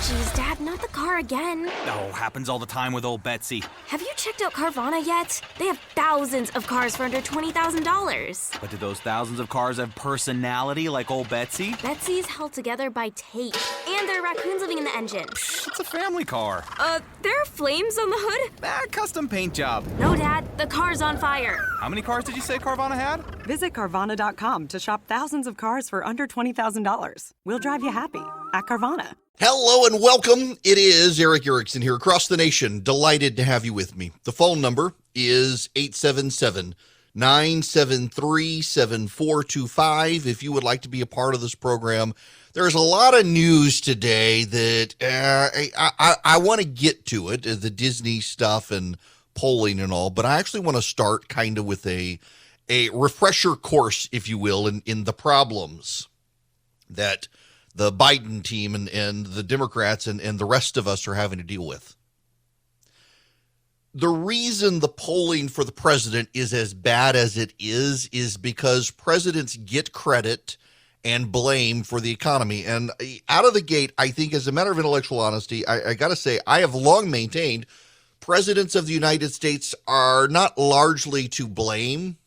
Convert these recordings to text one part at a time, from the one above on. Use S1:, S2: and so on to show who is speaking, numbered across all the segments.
S1: Geez, Dad, not the car again.
S2: Oh, happens all the time with old Betsy.
S1: Have you checked out Carvana yet? They have thousands of cars for under $20,000.
S2: But do those thousands of cars have personality like old Betsy?
S1: Betsy's held together by tape, and there are raccoons living in the engine.
S2: Psh, it's a family car.
S1: There are flames on the hood?
S2: Custom paint job.
S1: No, Dad, the car's on fire.
S2: How many cars did you say Carvana had?
S3: Visit Carvana.com to shop thousands of cars for under $20,000. We'll drive you happy at Carvana.
S4: Hello and welcome. It is Eric Erickson here across the nation. Delighted to have you with me. The phone number is 877-973-7425. If you would like to be a part of this program, there's a lot of news today that I want to get to it, the Disney stuff and polling and all, but I actually want to start kind of with a refresher course, if you will, in the problems that the Biden team and the Democrats and the rest of us are having to deal with. The reason the polling for the president is as bad as it is because presidents get credit and blame for the economy. And out of the gate, I think as a matter of intellectual honesty, I got to say, I have long maintained presidents of the United States are not largely to blame.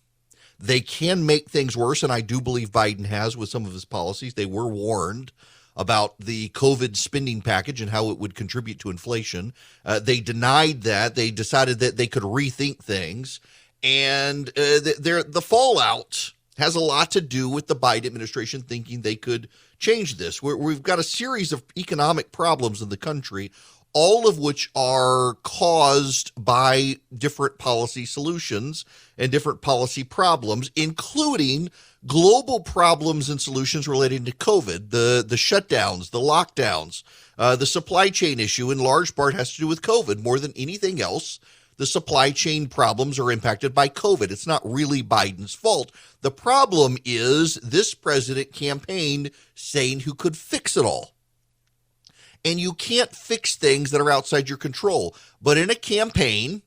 S4: They can make things worse, and I do believe Biden has with some of his policies. They were warned about the COVID spending package and how it would contribute to inflation. They denied that. They decided that they could rethink things. And the fallout has a lot to do with the Biden administration thinking they could change this. We've got a series of economic problems in the country, all of which are caused by different policy solutions and different policy problems, including global problems and solutions relating to COVID, the shutdowns, the lockdowns, the supply chain issue in large part has to do with COVID more than anything else. The supply chain problems are impacted by COVID. It's not really Biden's fault. The problem is this president campaigned saying who could fix it all. And you can't fix things that are outside your control. But in a campaign,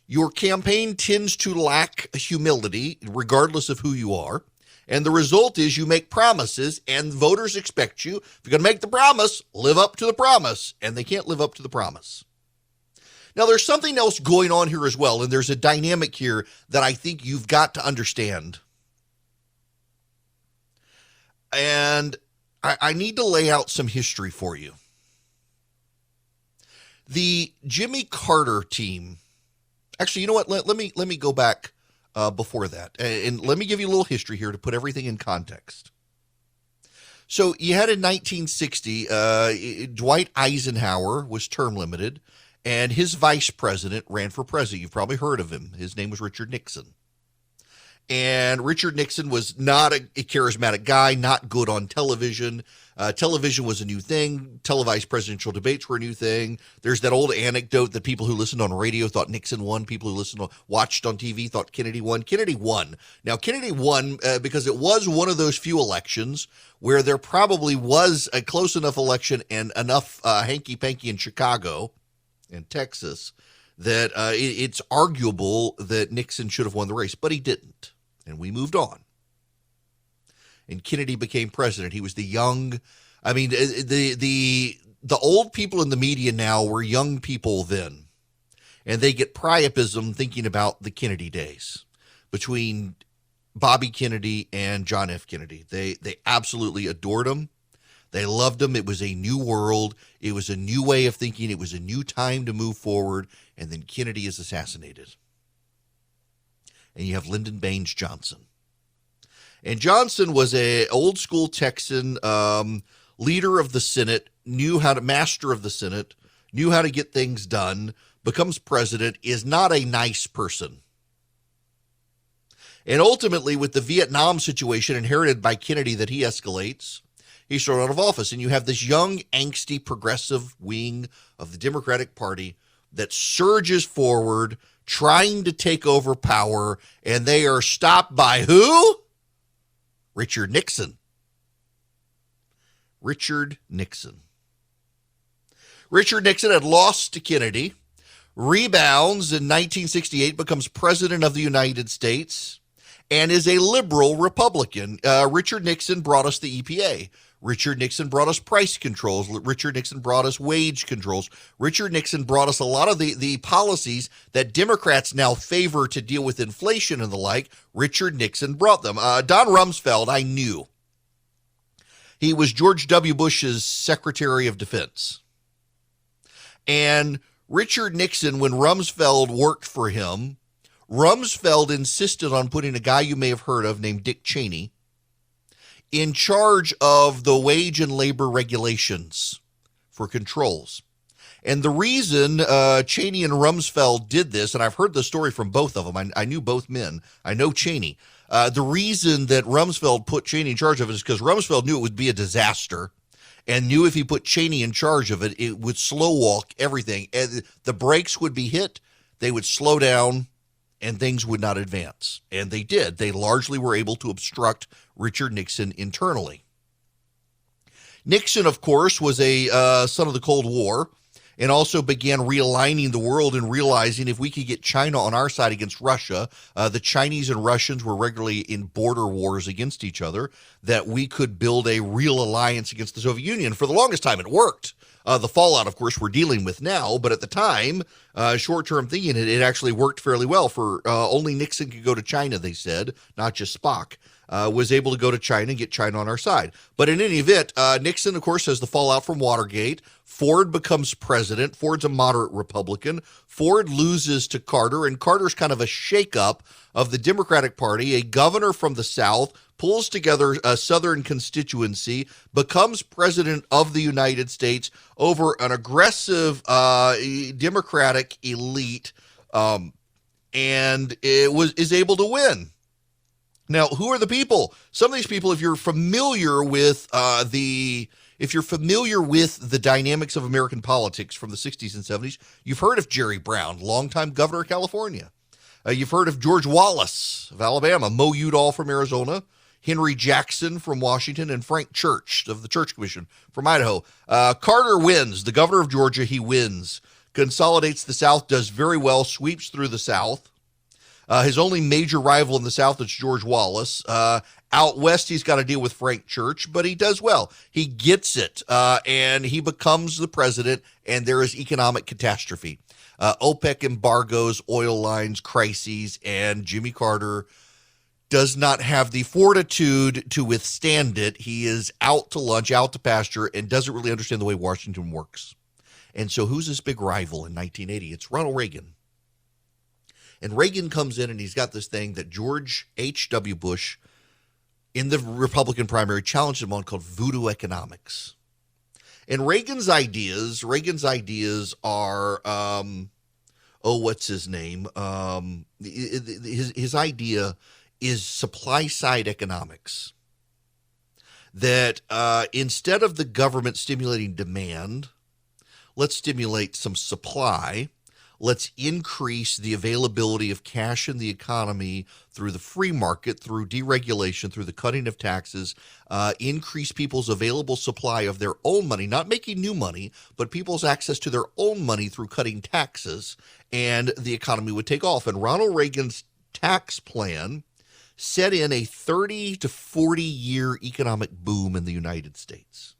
S4: your campaign tends to lack humility, regardless of who you are. And the result is you make promises, and voters expect you, if you're going to make the promise, live up to the promise. And they can't live up to the promise. Now, there's something else going on here as well, and there's a dynamic here that I think you've got to understand. And I need to lay out some history for you. The Jimmy Carter team, actually, you know what? Let me go back before that, and let me give you a little history here to put everything in context. So you had in 1960, Dwight Eisenhower was term limited, and his vice president ran for president. You've probably heard of him. His name was Richard Nixon. And Richard Nixon was not a charismatic guy, not good on television. Television was a new thing. Televised presidential debates were a new thing. There's that old anecdote that people who listened on radio thought Nixon won. People who watched on TV thought Kennedy won. Kennedy won. Now, Kennedy won because it was one of those few elections where there probably was a close enough election and enough hanky-panky in Chicago and Texas that it's arguable that Nixon should have won the race, but he didn't. And we moved on. And Kennedy became president. He was the young, I mean, the old people in the media now were young people then. And they get priapism thinking about the Kennedy days between Bobby Kennedy and John F. Kennedy. They absolutely adored him. They loved him. It was a new world. It was a new way of thinking. It was a new time to move forward. And then Kennedy is assassinated. And you have Lyndon Baines Johnson. And Johnson was a old school Texan leader of the Senate, master of the Senate, knew how to get things done, becomes president, is not a nice person. And ultimately, with the Vietnam situation inherited by Kennedy that he escalates, he's thrown out of office. And you have this young, angsty, progressive wing of the Democratic Party that surges forward, trying to take over power, and they are stopped by who? Richard Nixon. Richard Nixon. Richard Nixon had lost to Kennedy, rebounds in 1968, becomes president of the United States, and is a liberal Republican. Richard Nixon brought us the EPA. Richard Nixon brought us price controls. Richard Nixon brought us wage controls. Richard Nixon brought us a lot of the policies that Democrats now favor to deal with inflation and the like. Richard Nixon brought them. Don Rumsfeld, I knew. He was George W. Bush's Secretary of Defense. And Richard Nixon, when Rumsfeld worked for him, Rumsfeld insisted on putting a guy you may have heard of named Dick Cheney in charge of the wage and labor regulations for controls. And the reason Cheney and Rumsfeld did this, and I've heard the story from both of them. I knew both men. I know Cheney. The reason that Rumsfeld put Cheney in charge of it is because Rumsfeld knew it would be a disaster and knew if he put Cheney in charge of it, it would slow walk everything. And the brakes would be hit, they would slow down, and things would not advance. And they did. They largely were able to obstruct Richard Nixon internally. Nixon, of course, was a son of the Cold War and also began realigning the world and realizing if we could get China on our side against Russia, the Chinese and Russians were regularly in border wars against each other, that we could build a real alliance against the Soviet Union. For the longest time, it worked. The fallout, of course, we're dealing with now, but at the time, short-term thinking, it actually worked fairly well. For only Nixon could go to China, they said, not just Spock. Was able to go to China and get China on our side. But in any event, Nixon, of course, has the fallout from Watergate. Ford becomes president. Ford's a moderate Republican. Ford loses to Carter, and Carter's kind of a shakeup of the Democratic Party. A governor from the South pulls together a Southern constituency, becomes president of the United States over an aggressive Democratic elite, and is able to win. Now, who are the people? Some of these people, if you're familiar with the dynamics of American politics from the 60s and 70s, you've heard of Jerry Brown, longtime governor of California. You've heard of George Wallace of Alabama, Mo Udall from Arizona, Henry Jackson from Washington, and Frank Church of the Church Commission from Idaho. Carter wins. The governor of Georgia, he wins. Consolidates the South, does very well, sweeps through the South. His only major rival in the South is George Wallace. Out west, he's got to deal with Frank Church, but he does well. He gets it, and he becomes the president, and there is economic catastrophe. OPEC embargoes, oil lines, crises, and Jimmy Carter does not have the fortitude to withstand it. He is out to lunch, out to pasture, and doesn't really understand the way Washington works. And so who's his big rival in 1980? It's Ronald Reagan. And Reagan comes in and he's got this thing that George H.W. Bush in the Republican primary challenged him on called voodoo economics. And Reagan's ideas are, what's his name? His idea is supply side economics. That instead of the government stimulating demand, let's stimulate some supply. Let's increase the availability of cash in the economy through the free market, through deregulation, through the cutting of taxes, increase people's available supply of their own money, not making new money, but people's access to their own money through cutting taxes, and the economy would take off. And Ronald Reagan's tax plan set in a 30 to 40-year economic boom in the United States.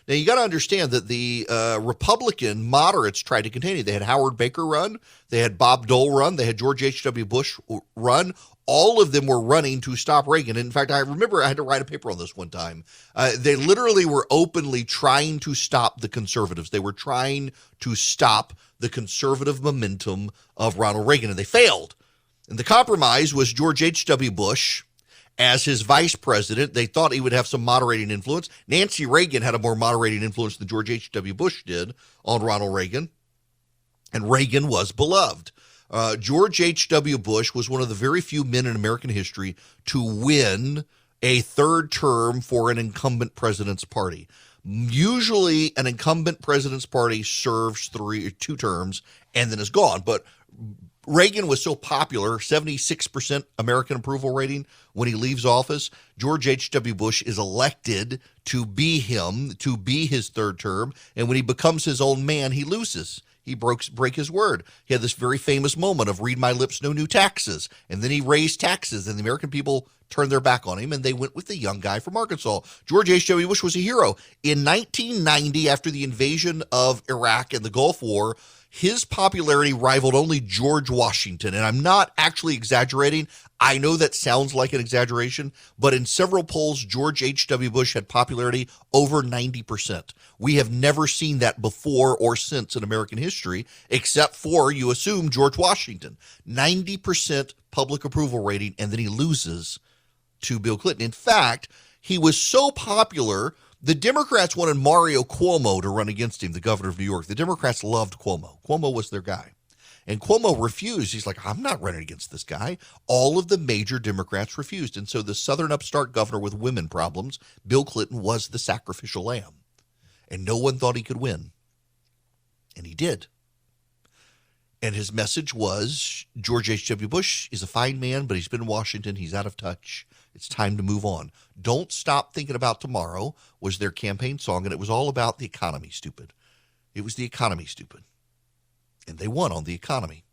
S4: Now, you got to understand that the Republican moderates tried to contain it. They had Howard Baker run. They had Bob Dole run. They had George H.W. Bush run. All of them were running to stop Reagan. And in fact, I remember I had to write a paper on this one time. They literally were openly trying to stop the conservatives. They were trying to stop the conservative momentum of Ronald Reagan, and they failed. And the compromise was George H.W. Bush as his vice president. They thought he would have some moderating influence. Nancy Reagan had a more moderating influence than George H.W. Bush did on Ronald Reagan, and Reagan was beloved. George H.W. Bush was one of the very few men in American history to win a third term for an incumbent president's party. Usually an incumbent president's party serves 2 terms and then is gone, but Reagan was so popular, 76% American approval rating when he leaves office. George H.W. Bush is elected to be him, to be his third term. And when he becomes his own man, he loses. he break his word. He had this very famous moment of read my lips, no new taxes. And then he raised taxes, and the American people turned their back on him, and they went with the young guy from Arkansas. George H.W. Bush was a hero. In 1990, after the invasion of Iraq and the Gulf War, his popularity rivaled only George Washington. And I'm not actually exaggerating. I know that sounds like an exaggeration, but in several polls, George H.W. Bush had popularity over 90%. We have never seen that before or since in American history, except for, you assume, George Washington. 90% public approval rating, and then he loses to Bill Clinton. In fact, he was so popular, the Democrats wanted Mario Cuomo to run against him, the governor of New York. The Democrats loved Cuomo. Cuomo was their guy. And Cuomo refused. He's like, I'm not running against this guy. All of the major Democrats refused. And so the southern upstart governor with women problems, Bill Clinton, was the sacrificial lamb. And no one thought he could win. And he did. And his message was, George H.W. Bush is a fine man, but he's been in Washington. He's out of touch. It's time to move on. Don't stop thinking about tomorrow was their campaign song, and it was all about the economy, stupid. It was the economy, stupid. And they won on the economy.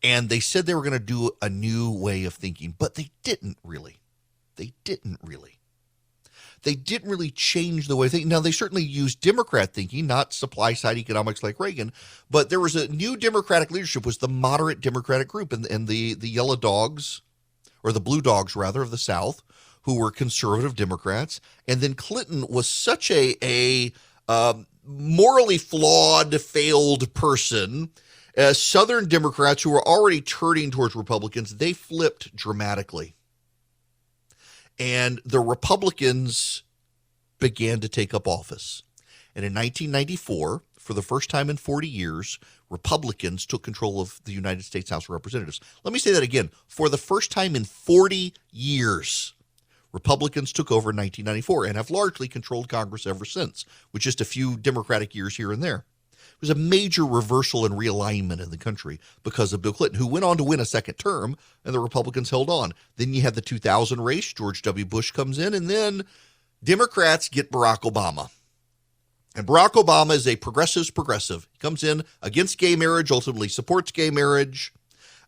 S4: And they said they were going to do a new way of thinking, but they didn't really. They didn't really change the way they think. Now, they certainly used Democrat thinking, not supply-side economics like Reagan, but there was a new Democratic leadership, was the moderate Democratic group, and the yellow dogs, or the blue dogs, rather, of the South, who were conservative Democrats. And then Clinton was such a morally flawed, failed person. Southern Democrats who were already turning towards Republicans, they flipped dramatically. And the Republicans began to take up office. And in 1994, for the first time in 40 years, Republicans took control of the United States House of Representatives. Let me say that again. For the first time in 40 years, Republicans took over in 1994 and have largely controlled Congress ever since, with just a few Democratic years here and there. It was a major reversal and realignment in the country because of Bill Clinton, who went on to win a second term, and the Republicans held on. Then you had the 2000 race. George W. Bush comes in, and then Democrats get Barack Obama. And Barack Obama is a progressive's progressive. He comes in against gay marriage, ultimately supports gay marriage,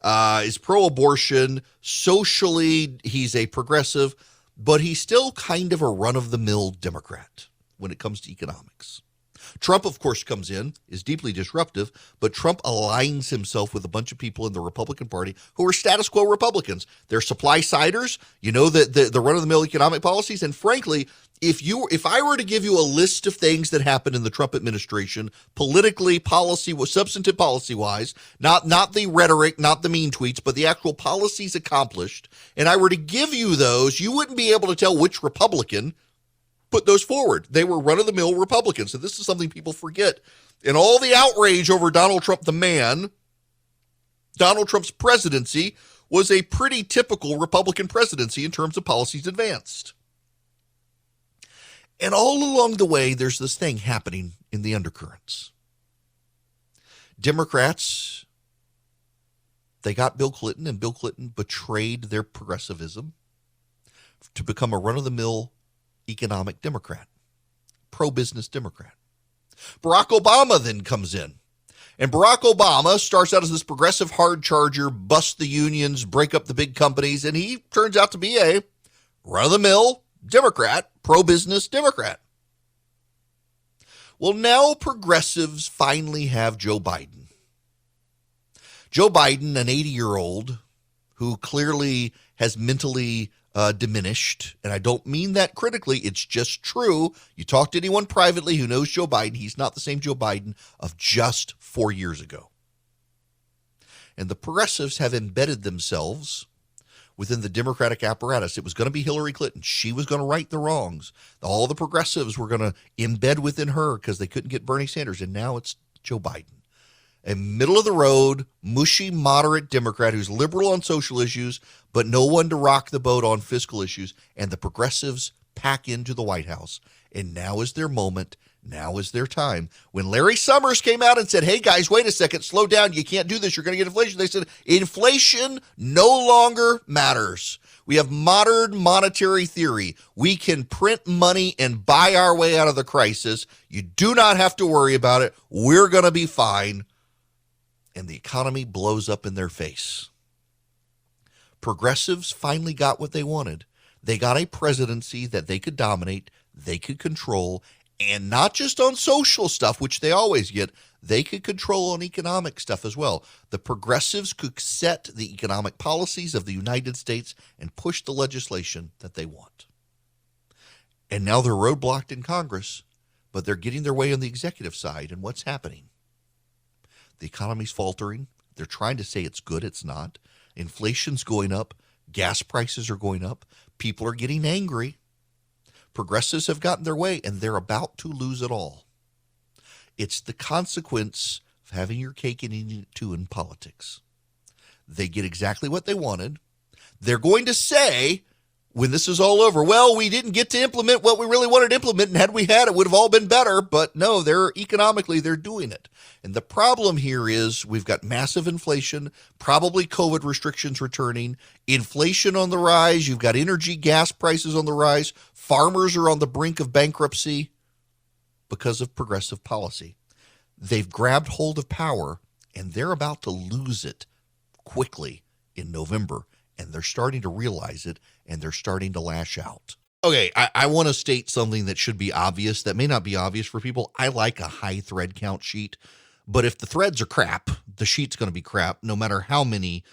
S4: is pro-abortion. Socially, he's a progressive, but he's still kind of a run-of-the-mill Democrat when it comes to economics. Trump, of course, comes in, is deeply disruptive, but Trump aligns himself with a bunch of people in the Republican Party who are status quo Republicans. They're supply-siders, the run-of-the-mill economic policies, and frankly, if I were to give you a list of things that happened in the Trump administration, politically, substantive policy-wise, not the rhetoric, not the mean tweets, but the actual policies accomplished, and I were to give you those, you wouldn't be able to tell which Republican put those forward. They were run-of-the-mill Republicans, and this is something people forget. And all the outrage over Donald Trump, the man, Donald Trump's presidency was a pretty typical Republican presidency in terms of policies advanced. And all along the way, there's this thing happening in the undercurrents. Democrats, they got Bill Clinton, and Bill Clinton betrayed their progressivism to become a run-of-the-mill economic Democrat, pro-business Democrat. Barack Obama then comes in. And Barack Obama starts out as this progressive hard charger, bust the unions, break up the big companies, and he turns out to be a run-of-the-mill Democrat, pro-business Democrat. Well, now progressives finally have Joe Biden. Joe Biden, an 80-year-old who clearly has mentally diminished, and I don't mean that critically, it's just true. You talk to anyone privately who knows Joe Biden, he's not the same Joe Biden of just 4 years ago. And the progressives have embedded themselves within the Democratic apparatus. It was going to be Hillary Clinton. She was going to right the wrongs. All the progressives were going to embed within her because they couldn't get Bernie Sanders, and now it's Joe Biden. A middle-of-the-road, mushy, moderate Democrat who's liberal on social issues, but no one to rock the boat on fiscal issues, and the progressives pack into the White House. And now is their moment. Now is their time. When Larry Summers came out and said, hey, guys, wait a second, slow down. You can't do this. You're going to get inflation. They said, inflation no longer matters. We have modern monetary theory. We can print money and buy our way out of the crisis. You do not have to worry about it. We're going to be fine. And the economy blows up in their face. Progressives finally got what they wanted. They got a presidency that they could dominate, they could control, and not just on social stuff, which they always get, they could control on economic stuff as well. The progressives could set the economic policies of the United States and push the legislation that they want. And now they're roadblocked in Congress, but they're getting their way on the executive side. And what's happening? The economy's faltering. They're trying to say it's good. It's not. Inflation's going up. Gas prices are going up. People are getting angry. Progressives have gotten their way, and they're about to lose it all. It's the consequence of having your cake and eating it too in politics. They get exactly what they wanted. They're going to say, when this is all over, well, we didn't get to implement what we really wanted to implement, and had we had, it would have all been better. But no, they're doing it. And the problem here is we've got massive inflation, probably COVID restrictions returning, inflation on the rise. You've got energy, gas prices on the rise. Farmers are on the brink of bankruptcy because of progressive policy. They've grabbed hold of power, and they're about to lose it quickly in November. And they're starting to realize it, and they're starting to lash out. Okay, I want to state something that should be obvious, that may not be obvious for people. I like a high thread count sheet, but if the threads are crap, the sheet's going to be crap, no matter how many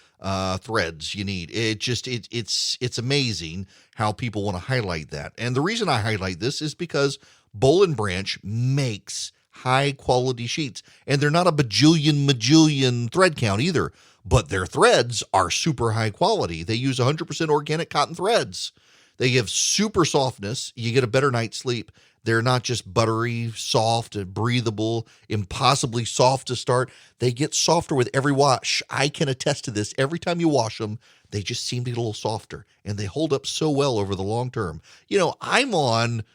S4: threads you need. It's amazing how people want to highlight that. And the reason I highlight this is because Boll & Branch makes high-quality sheets, and they're not a bajillion thread count either. But their threads are super high quality. They use 100% organic cotton threads. They give super softness. You get a better night's sleep. They're not just buttery, soft, and breathable, impossibly soft to start. They get softer with every wash. I can attest to this. Every time you wash them, they just seem to get a little softer, and they hold up so well over the long term. You know, I'm on,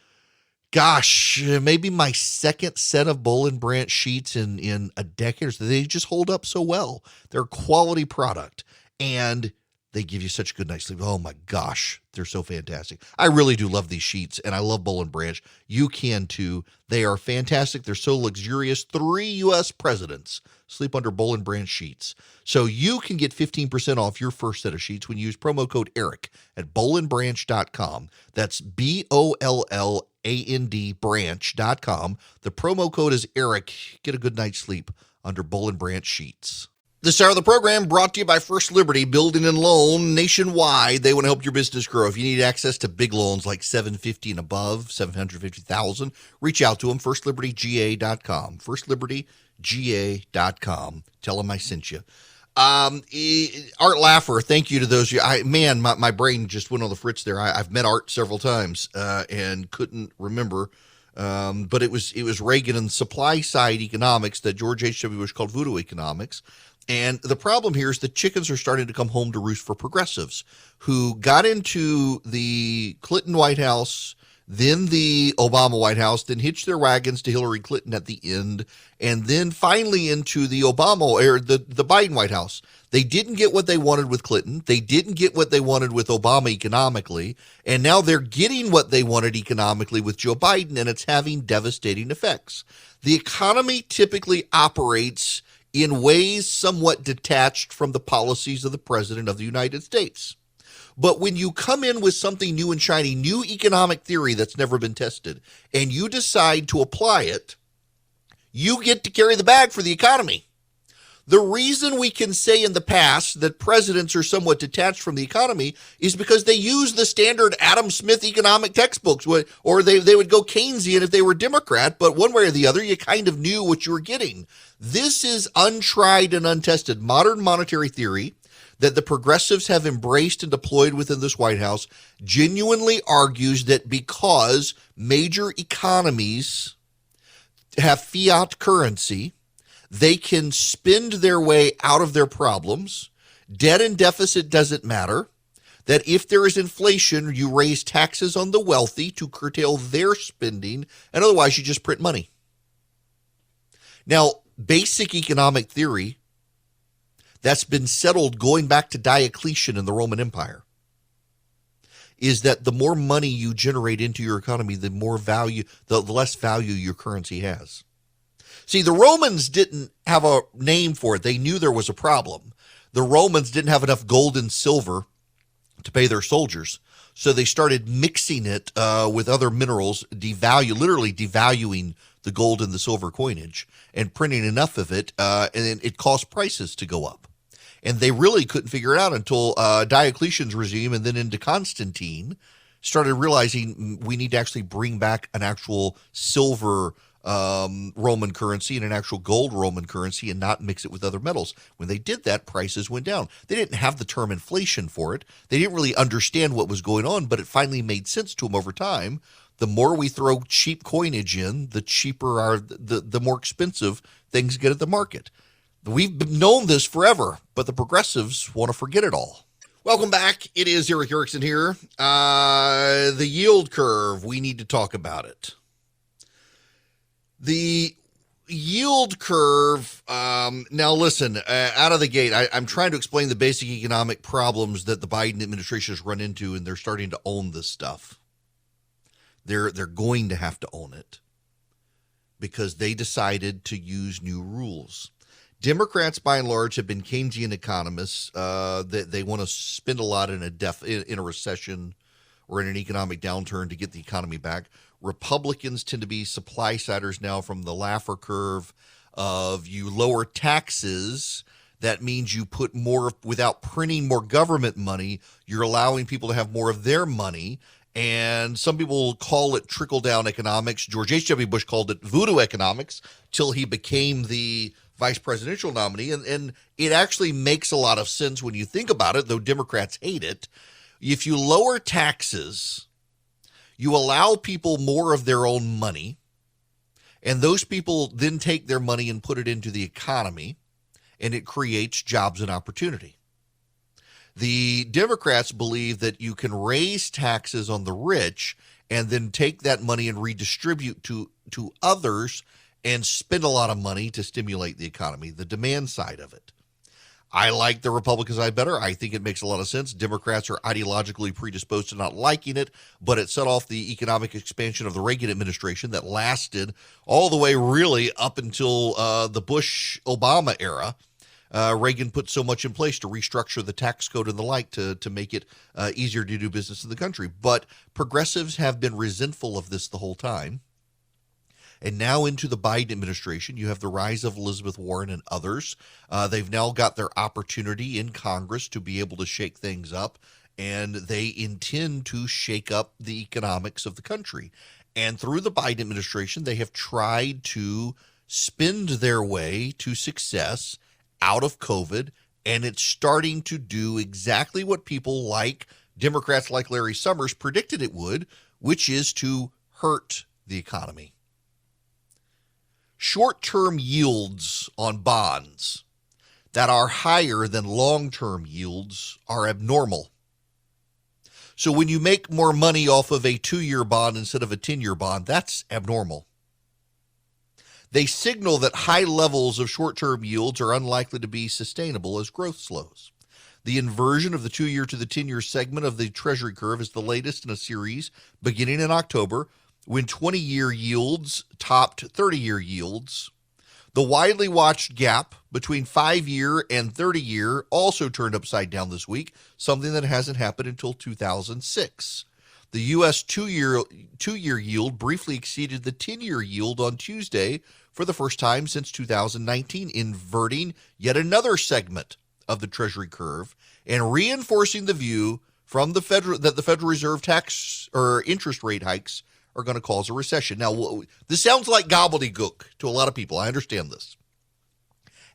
S4: maybe my second set of Boll & Branch sheets in a decade or so. They just hold up so well. They're a quality product, and they give you such a good night's sleep. Oh my gosh, they're so fantastic. I really do love these sheets, and I love Boll & Branch. You can too. They are fantastic. They're so luxurious. 3 U.S. presidents sleep under Boll & Branch sheets. So you can get 15% off your first set of sheets when you use promo code ERIC at bollandbranch.com. That's BOLLAND branch.com. The promo code is ERIC. Get a good night's sleep under Boll & Branch sheets. This hour of the program brought to you by First Liberty Building and Loan nationwide. They want to help your business grow. If you need access to big loans like $750 and above, $750,000, reach out to them, firstlibertyga.com. firstlibertyga.com. Tell them I sent you. Art Laffer, thank you to those of you. My brain just went on the fritz there. I've met Art several times and couldn't remember. But it was Reagan and supply side economics that George H.W. Bush called voodoo economics. And the problem here is the chickens are starting to come home to roost for progressives who got into the Clinton White House, then the Obama White House, then hitched their wagons to Hillary Clinton at the end, and then finally into the the Biden White House. They didn't get what they wanted with Clinton. They didn't get what they wanted with Obama economically. And now they're getting what they wanted economically with Joe Biden, and it's having devastating effects. The economy typically operates in ways somewhat detached from the policies of the President of the United States. But when you come in with something new and shiny, new economic theory that's never been tested, and you decide to apply it, you get to carry the bag for the economy. The reason we can say in the past that presidents are somewhat detached from the economy is because they use the standard Adam Smith economic textbooks, or they would go Keynesian if they were Democrat, but one way or the other, you kind of knew what you were getting. This is untried and untested modern monetary theory that the progressives have embraced and deployed within this White House genuinely argues that because major economies have fiat currency, they can spend their way out of their problems. Debt and deficit doesn't matter. That if there is inflation, you raise taxes on the wealthy to curtail their spending, and otherwise you just print money. Now, basic economic theory that's been settled going back to Diocletian in the Roman Empire. is that the more money you generate into your economy, the more value, the less value your currency has. See, the Romans didn't have a name for it. They knew there was a problem. The Romans didn't have enough gold and silver to pay their soldiers. So they started mixing it with other minerals, literally devaluing the gold and the silver coinage and printing enough of it, and it caused prices to go up. And they really couldn't figure it out until Diocletian's regime and then into Constantine started realizing we need to actually bring back an actual silver Roman currency and an actual gold Roman currency and not mix it with other metals. When they did that, prices went down. They didn't have the term inflation for it. They didn't really understand what was going on, but it finally made sense to them over time. The more we throw cheap coinage in, the cheaper the more expensive things get at the market. We've known this forever, but the progressives want to forget it all. Welcome back. It is Eric Erickson here. The yield curve, we need to talk about it. The yield curve, now listen, out of the gate, I'm trying to explain the basic economic problems that the Biden administration has run into, and they're starting to own this stuff. They're going to have to own it because they decided to use new rules. Democrats, by and large, have been Keynesian economists. They want to spend a lot in a recession or in an economic downturn to get the economy back. Republicans tend to be supply-siders now from the Laffer curve of you lower taxes. That means you put more, without printing more government money, you're allowing people to have more of their money. And some people call it trickle-down economics. George H.W. Bush called it voodoo economics till he became the vice presidential nominee. And it actually makes a lot of sense when you think about it, though Democrats hate it. If you lower taxes, you allow people more of their own money, and those people then take their money and put it into the economy, and it creates jobs and opportunity. The Democrats believe that you can raise taxes on the rich and then take that money and redistribute to others and spend a lot of money to stimulate the economy, the demand side of it. I like the Republican side better. I think it makes a lot of sense. Democrats are ideologically predisposed to not liking it, but it set off the economic expansion of the Reagan administration that lasted all the way really up until the Bush-Obama era. Reagan put so much in place to restructure the tax code and the like to make it easier to do business in the country. But progressives have been resentful of this the whole time. And now into the Biden administration, you have the rise of Elizabeth Warren and others. They've now got their opportunity in Congress to be able to shake things up, and they intend to shake up the economics of the country. And through the Biden administration, they have tried to spend their way to success out of COVID, and it's starting to do exactly what people like Democrats like Larry Summers predicted it would, which is to hurt the economy. Short-term yields on bonds that are higher than long-term yields are abnormal. So when you make more money off of a 2-year bond instead of a 10-year bond, that's abnormal. They signal that high levels of short-term yields are unlikely to be sustainable as growth slows. The inversion of the 2-year to the 10-year segment of the Treasury curve is the latest in a series beginning in October, when 20-year yields topped 30-year yields. The widely watched gap between 5-year and 30-year also turned upside down this week, something that hasn't happened until 2006. The U.S. two-year yield briefly exceeded the 10-year yield on Tuesday for the first time since 2019, inverting yet another segment of the Treasury curve and reinforcing the view from the Federal Reserve tax or interest rate hikes are going to cause a recession. Now, this sounds like gobbledygook to a lot of people. I understand this.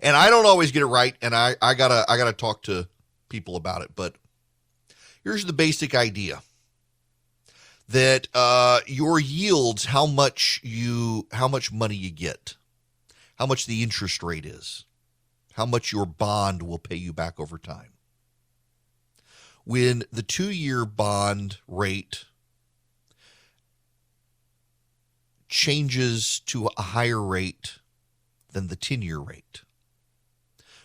S4: And I don't always get it right, and I gotta talk to people about it. But here's the basic idea. That your yields, how much money you get, how much the interest rate is, how much your bond will pay you back over time. When the 2-year bond rate changes to a higher rate than the 10-year rate,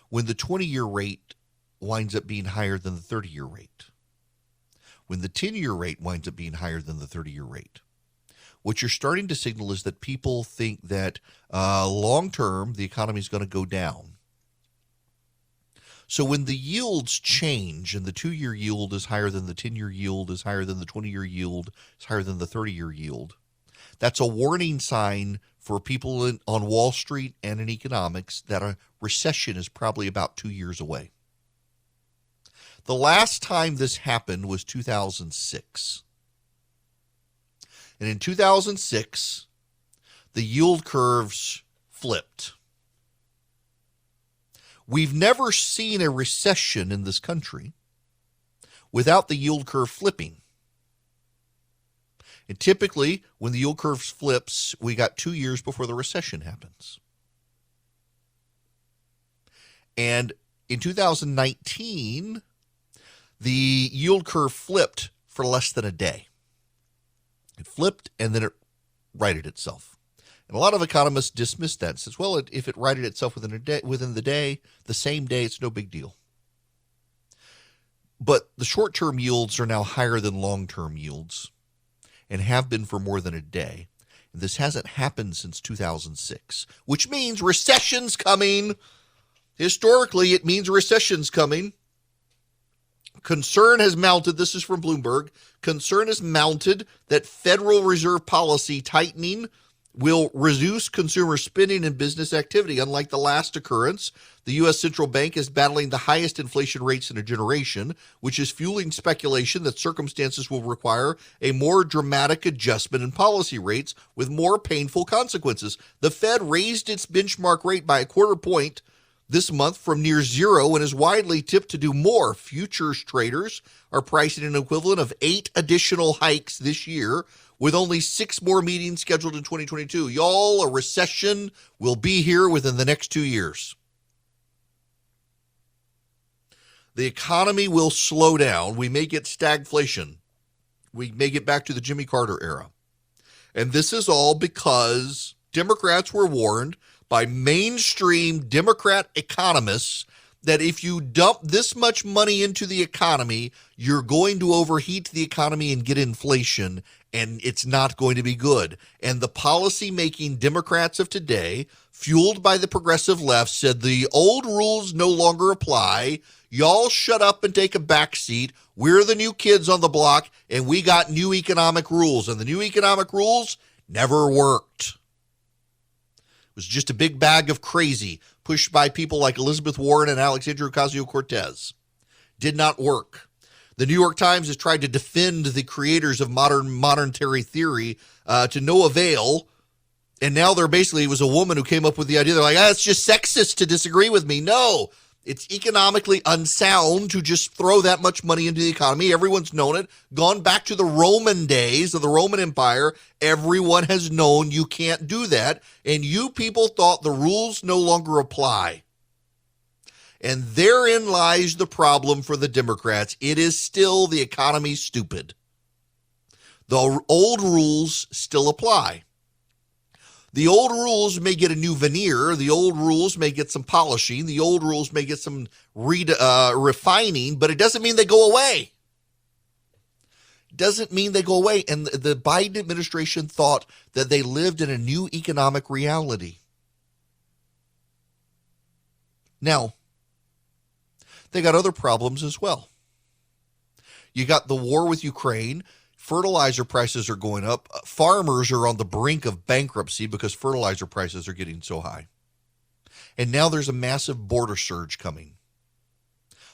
S4: when the 20-year rate winds up being higher than the 30-year rate, when the 10-year rate winds up being higher than the 30-year rate. What you're starting to signal is that people think that long-term the economy is going to go down. So when the yields change and the 2-year yield is higher than the 10-year yield, is higher than the 20-year yield, is higher than the 30-year yield, that's a warning sign for people on Wall Street and in economics that a recession is probably about 2 years away. The last time this happened was 2006. And in 2006, the yield curves flipped. We've never seen a recession in this country without the yield curve flipping. And typically, when the yield curve flips, we got 2 years before the recession happens. And in 2019, the yield curve flipped for less than a day. It flipped and then it righted itself. And a lot of economists dismiss that and says, well, if it righted itself within the same day, it's no big deal. But the short-term yields are now higher than long-term yields and have been for more than a day. And this hasn't happened since 2006, which means recession's coming. Historically, it means recession's coming. Concern has mounted, this is from Bloomberg, concern has mounted that Federal Reserve policy tightening will reduce consumer spending and business activity. Unlike the last occurrence, the U.S. Central Bank is battling the highest inflation rates in a generation, which is fueling speculation that circumstances will require a more dramatic adjustment in policy rates with more painful consequences. The Fed raised its benchmark rate by a quarter point this month from near zero and is widely tipped to do more. Futures traders are pricing an equivalent of 8 additional hikes this year, with only 6 more meetings scheduled in 2022. Y'all, a recession will be here within the next 2 years. The economy will slow down. We may get stagflation. We may get back to the Jimmy Carter era. And this is all because Democrats were warned by mainstream Democrat economists that if you dump this much money into the economy, you're going to overheat the economy and get inflation, and it's not going to be good. And the policy-making Democrats of today, fueled by the progressive left, said the old rules no longer apply. Y'all shut up and take a back seat. We're the new kids on the block, and we got new economic rules. And the new economic rules never worked. It was just a big bag of crazy pushed by people like Elizabeth Warren and Alexandria Ocasio-Cortez. Did not work. The New York Times has tried to defend the creators of modern monetary theory to no avail. And now it was a woman who came up with the idea. They're like, it's just sexist to disagree with me. No, it's economically unsound to just throw that much money into the economy. Everyone's known it. Gone back to the Roman days of the Roman Empire, everyone has known you can't do that. And you people thought the rules no longer apply. And therein lies the problem for the Democrats. It is still the economy stupid. The old rules still apply. The old rules may get a new veneer. The old rules may get some polishing. The old rules may get some refining, but it doesn't mean they go away. Doesn't mean they go away. And the Biden administration thought that they lived in a new economic reality. Now, they got other problems as well. You got the war with Ukraine. Fertilizer prices are going up. Farmers are on the brink of bankruptcy because fertilizer prices are getting so high. And now there's a massive border surge coming.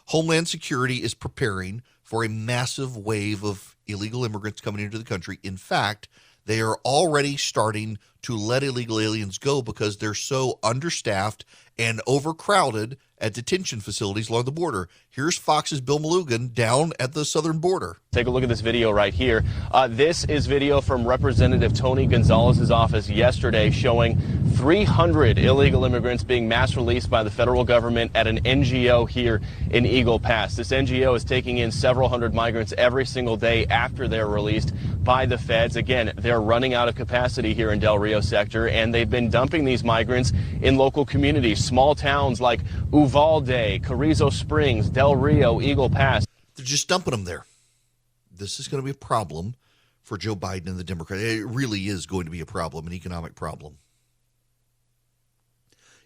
S4: Homeland Security is preparing for a massive wave of illegal immigrants coming into the country. In fact, they are already starting to let illegal aliens go because they're so understaffed and overcrowded at detention facilities along the border. Here's Fox's Bill Malugin down at the southern border.
S5: Take a look at this video right here. This is video from Representative Tony Gonzalez's office yesterday showing 300 illegal immigrants being mass released by the federal government at an NGO here in Eagle Pass. This NGO is taking in several hundred migrants every single day after they're released by the feds. Again, they're running out of capacity here in Del Rio sector, and they've been dumping these migrants in local communities, small towns like Uvalde, Carrizo Springs, Del Rio, Eagle Pass.
S4: They're just dumping them there. this is going to be a problem for Joe Biden and the Democrats. It really is going to be a problem, an economic problem.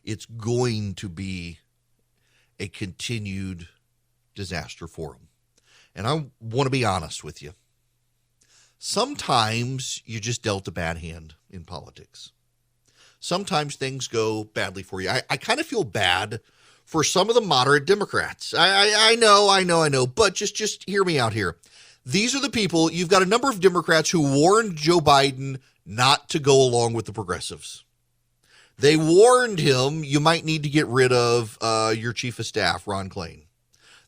S4: It's going to be a continued disaster for them. And I want to be honest with you. Sometimes you just dealt a bad hand in politics. Sometimes things go badly for you. I kind of feel bad for some of the moderate Democrats. I know, but just hear me out here. These are the people, you've got a number of Democrats who warned Joe Biden not to go along with the progressives. They warned him you might need to get rid of your chief of staff, Ron Klain.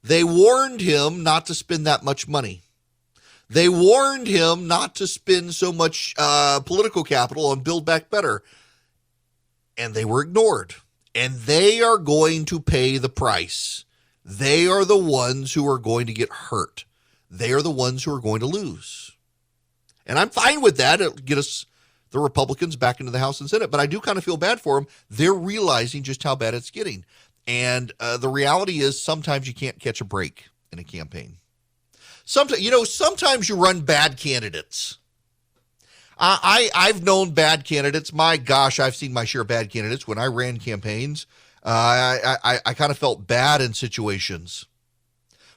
S4: They warned him not to spend that much money. They warned him not to spend so much political capital on Build Back Better. And they were ignored. And they are going to pay the price. They are the ones who are going to get hurt. They are the ones who are going to lose. And I'm fine with that. It'll get us, the Republicans, back into the House and Senate. But I do kind of feel bad for them. They're realizing just how bad it's getting. And the reality is sometimes you can't catch a break in a campaign. Sometimes you run bad candidates. I've known bad candidates. My gosh, I've seen my share of bad candidates. When I ran campaigns, I kind of felt bad in situations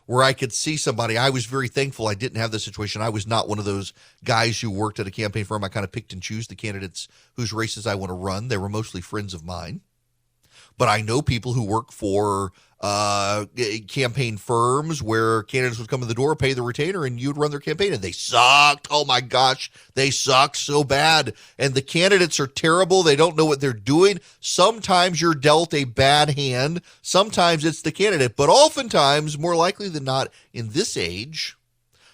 S4: where I could see somebody. I was very thankful I didn't have this situation. I was not one of those guys who worked at a campaign firm. I kind of picked and choose the candidates whose races I want to run. They were mostly friends of mine. But I know people who work for campaign firms where candidates would come in the door, pay the retainer, and you'd run their campaign. And they sucked. Oh, my gosh. They suck so bad. And the candidates are terrible. They don't know what they're doing. Sometimes you're dealt a bad hand. Sometimes it's the candidate. But oftentimes, more likely than not, in this age,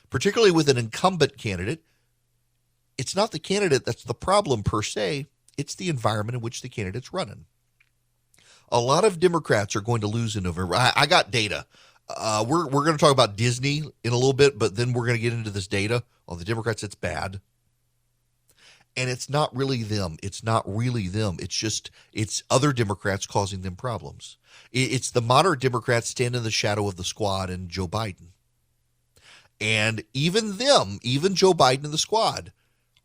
S4: particularly with an incumbent candidate, it's not the candidate that's the problem per se. It's the environment in which the candidate's running. A lot of Democrats are going to lose in November. I got data. We're going to talk about Disney in a little bit, but then we're going to get into this data on the Democrats. It's bad. And it's not really them. It's other Democrats causing them problems. It's the moderate Democrats standing in the shadow of the squad and Joe Biden. And even Joe Biden and the squad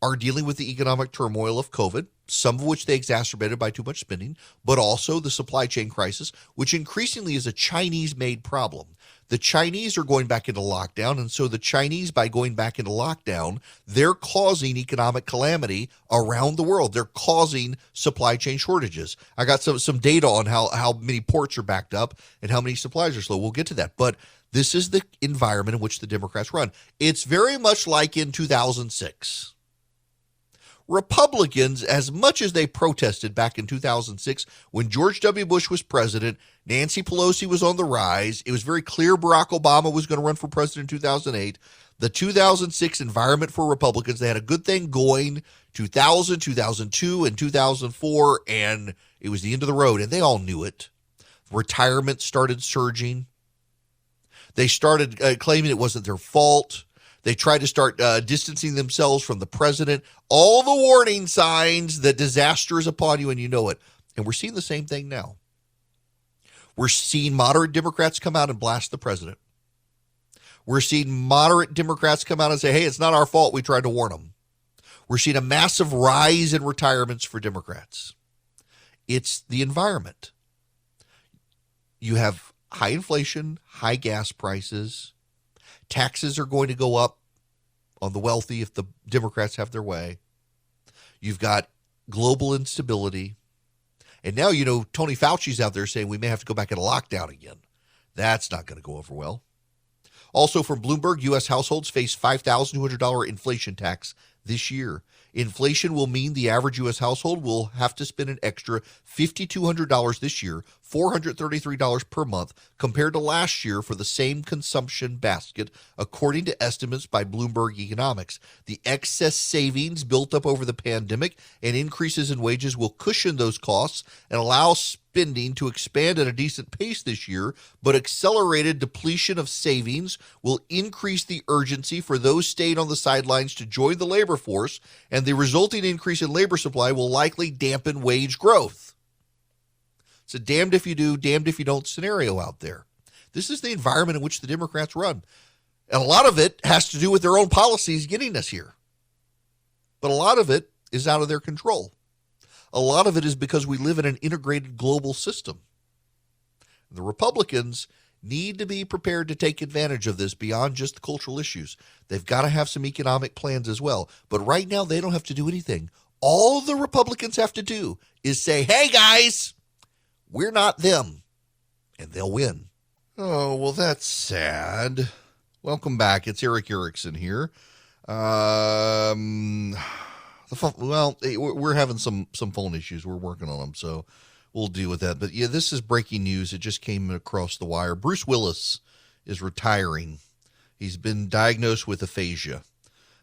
S4: are dealing with the economic turmoil of COVID, some of which they exacerbated by too much spending, but also the supply chain crisis, which increasingly is a Chinese-made problem. The Chinese are going back into lockdown, and so the Chinese, by going back into lockdown, they're causing economic calamity around the world. They're causing supply chain shortages. I got some data on how many ports are backed up and how many supplies are slow. We'll get to that. But this is the environment in which the Democrats run. It's very much like in 2006. Republicans, as much as they protested back in 2006 when George W. Bush was president, Nancy Pelosi was on the rise. It was very clear Barack Obama was going to run for president in 2008. The 2006 environment for Republicans, they had a good thing going, 2000, 2002, and 2004, and it was the end of the road, and they all knew it. Retirement started surging. They started claiming it wasn't their fault. They tried to start distancing themselves from the president. All the warning signs that disaster is upon you, and you know it. And we're seeing the same thing now. We're seeing moderate Democrats come out and blast the president. We're seeing moderate Democrats come out and say, hey, it's not our fault. We tried to warn them. We're seeing a massive rise in retirements for Democrats. It's the environment. You have high inflation, high gas prices. Taxes are going to go up on the wealthy if the Democrats have their way. You've got global instability. And now, Tony Fauci's out there saying we may have to go back into lockdown again. That's not going to go over well. Also from Bloomberg, U.S. households face $5,200 inflation tax this year. Inflation will mean the average U.S. household will have to spend an extra $5,200 this year, $433 per month, compared to last year for the same consumption basket, according to estimates by Bloomberg Economics. The excess savings built up over the pandemic and increases in wages will cushion those costs and allow spending to expand at a decent pace this year, but accelerated depletion of savings will increase the urgency for those staying on the sidelines to join the labor force, and the resulting increase in labor supply will likely dampen wage growth. It's a damned if you do, damned if you don't scenario out there. This is the environment in which the Democrats run. And a lot of it has to do with their own policies getting us here. But a lot of it is out of their control. A lot of it is because we live in an integrated global system. The Republicans need to be prepared to take advantage of this beyond just the cultural issues. They've got to have some economic plans as well. But right now, they don't have to do anything. All the Republicans have to do is say, hey, guys, we're not them. And they'll win. Oh, well, that's sad. Welcome back. It's Eric Erickson here. We're having some phone issues. We're working on them, so we'll deal with that. But yeah, this is breaking news. It just came across the wire. Bruce Willis is retiring. He's been diagnosed with aphasia.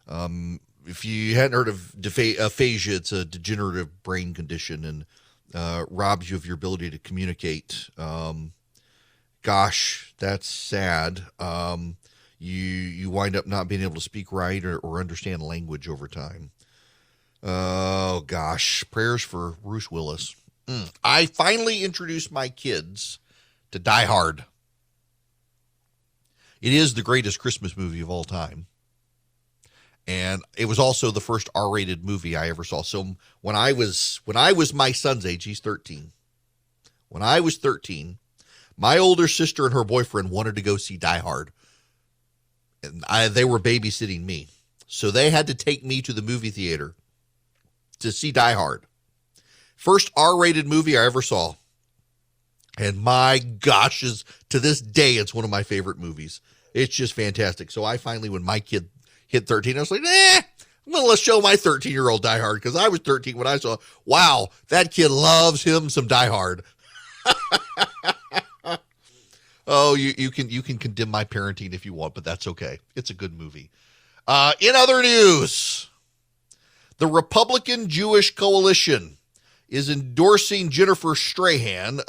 S4: If you hadn't heard of aphasia, it's a degenerative brain condition and robs you of your ability to communicate. Gosh, that's sad. You wind up not being able to speak right or understand language over time. Oh, gosh. Prayers for Bruce Willis. I finally introduced my kids to Die Hard. It is the greatest Christmas movie of all time. And it was also the first R-rated movie I ever saw. So when I was my son's age, he's 13. When I was 13, my older sister and her boyfriend wanted to go see Die Hard. And they were babysitting me. So they had to take me to the movie theater to see Die Hard. First R-rated movie I ever saw. And my gosh, to this day, it's one of my favorite movies. It's just fantastic. So I finally, when my kid hit 13, I was like, well, let's show my 13-year-old Die Hard, because I was 13 when I saw, wow, that kid loves him some Die Hard. Oh, you can condemn my parenting if you want, but that's okay. It's a good movie. In other news, the Republican Jewish Coalition is endorsing Jennifer Strahan.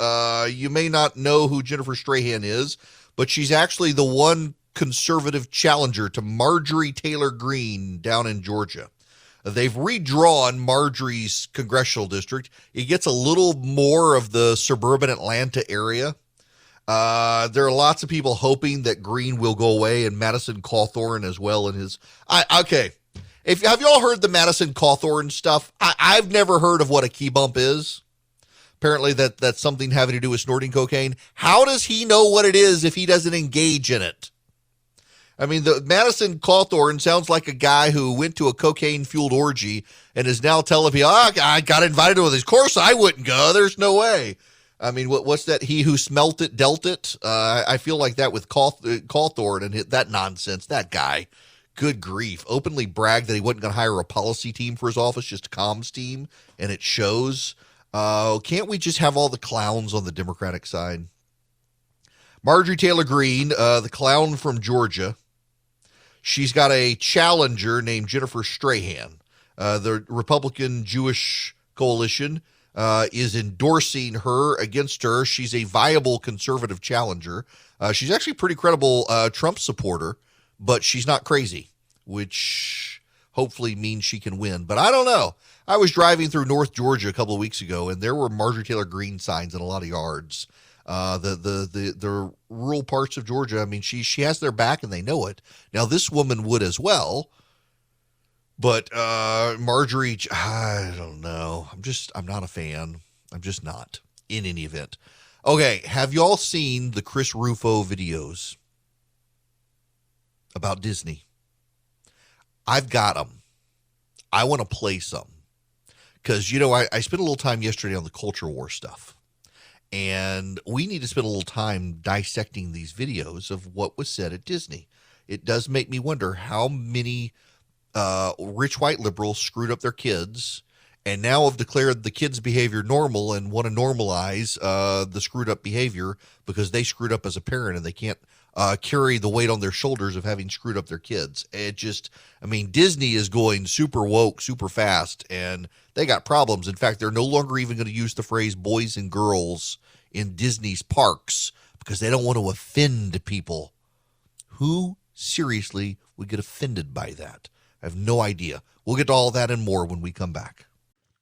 S4: You may not know who Jennifer Strahan is, but she's actually the one conservative challenger to Marjorie Taylor Greene down in Georgia. They've redrawn Marjorie's congressional district. It gets a little more of the suburban Atlanta area. There are lots of people hoping that Greene will go away, and Madison Cawthorn as well. In his, okay. Have you all heard the Madison Cawthorn stuff? I've never heard of what a key bump is. Apparently that's something having to do with snorting cocaine. How does he know what it is if he doesn't engage in it? I mean, the Madison Cawthorn sounds like a guy who went to a cocaine-fueled orgy and is now telling me, I got invited to this. Of course I wouldn't go. There's no way. I mean, what's that? He who smelt it, dealt it. I feel like that with Cawthorn and that nonsense. That guy, good grief, openly bragged that he wasn't going to hire a policy team for his office, just a comms team, and it shows. Can't we just have all the clowns on the Democratic side? Marjorie Taylor Greene, the clown from Georgia. She's got a challenger named Jennifer Strahan. The Republican Jewish Coalition is endorsing her against her. She's a viable conservative challenger. She's actually a pretty credible Trump supporter, but she's not crazy, which hopefully means she can win. But I don't know. I was driving through North Georgia a couple of weeks ago, and there were Marjorie Taylor Greene signs in a lot of yards. The rural parts of Georgia, I mean, she has their back and they know it. Now, this woman would as well, but Marjorie, I don't know. I'm not a fan. I'm just not, in any event. Okay, have y'all seen the Chris Rufo videos about Disney? I've got them. I want to play some. Because, I spent a little time yesterday on the culture war stuff. And we need to spend a little time dissecting these videos of what was said at Disney. It does make me wonder how many rich white liberals screwed up their kids and now have declared the kids' behavior normal and want to normalize the screwed up behavior because they screwed up as a parent and they can't carry the weight on their shoulders of having screwed up their kids. Disney is going super woke, super fast, and they got problems. In fact, they're no longer even going to use the phrase boys and girls in Disney's parks because they don't want to offend people. Who seriously would get offended by that? I have no idea. We'll get to all that and more when we come back.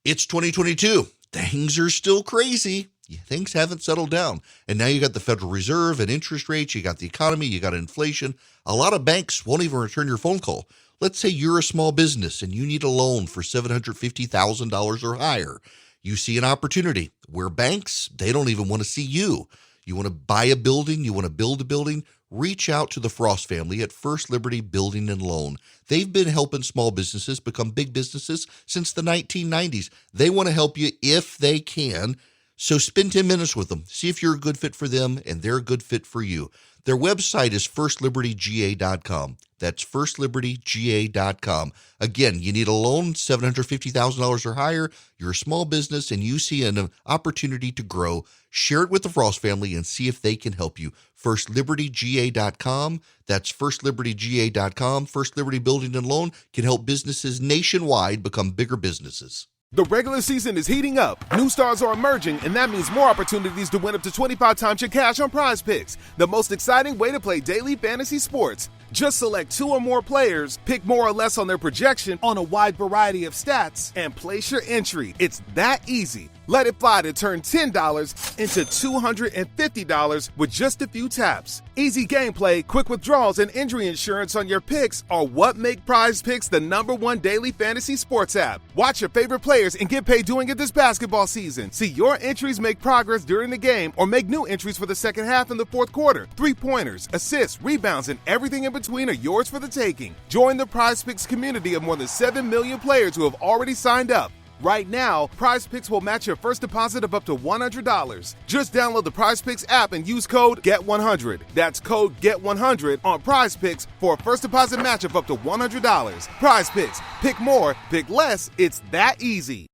S4: It's 2022. Things are still crazy. things haven't settled down. And now you got the Federal Reserve and interest rates, you got the economy, you got inflation. A lot of banks won't even return your phone call. Let's say you're a small business and you need a loan for $750,000 or higher. You see an opportunity where banks, they don't even want to see you. You want to buy a building, you want to build a building, reach out to the Frost family at First Liberty Building and Loan. They've been helping small businesses become big businesses since the 1990s. They want to help you if they can. So spend 10 minutes with them. See if you're a good fit for them and they're a good fit for you. Their website is firstlibertyga.com. That's firstlibertyga.com. Again, you need a loan, $750,000 or higher. You're a small business and you see an opportunity to grow. Share it with the Frost family and see if they can help you. Firstlibertyga.com. That's firstlibertyga.com. First Liberty Building and Loan can help businesses nationwide become bigger businesses.
S6: The regular season is heating up, new stars are emerging, and that means more opportunities to win up to 25 times your cash on Prize Picks, the most exciting way to play daily fantasy sports. Just select 2 or more players, pick more or less on their projection on a wide variety of stats, and place your entry. It's that easy. Let it fly to turn $10 into $250 with just a few taps. Easy gameplay, quick withdrawals, and injury insurance on your picks are what make Prize Picks the #1 daily fantasy sports app. Watch your favorite players and get paid doing it this basketball season. See your entries make progress during the game or make new entries for the second half and the fourth quarter. 3-pointers, assists, rebounds, and everything in between are yours for the taking. Join the Prize Picks community of more than 7 million players who have already signed up. Right now, Prize Picks will match your first deposit of up to $100. Just download the Prize Picks app and use code GET100. That's code GET100 on Prize Picks for a first deposit match of up to $100. Prize Picks. Pick more, pick less. It's that easy.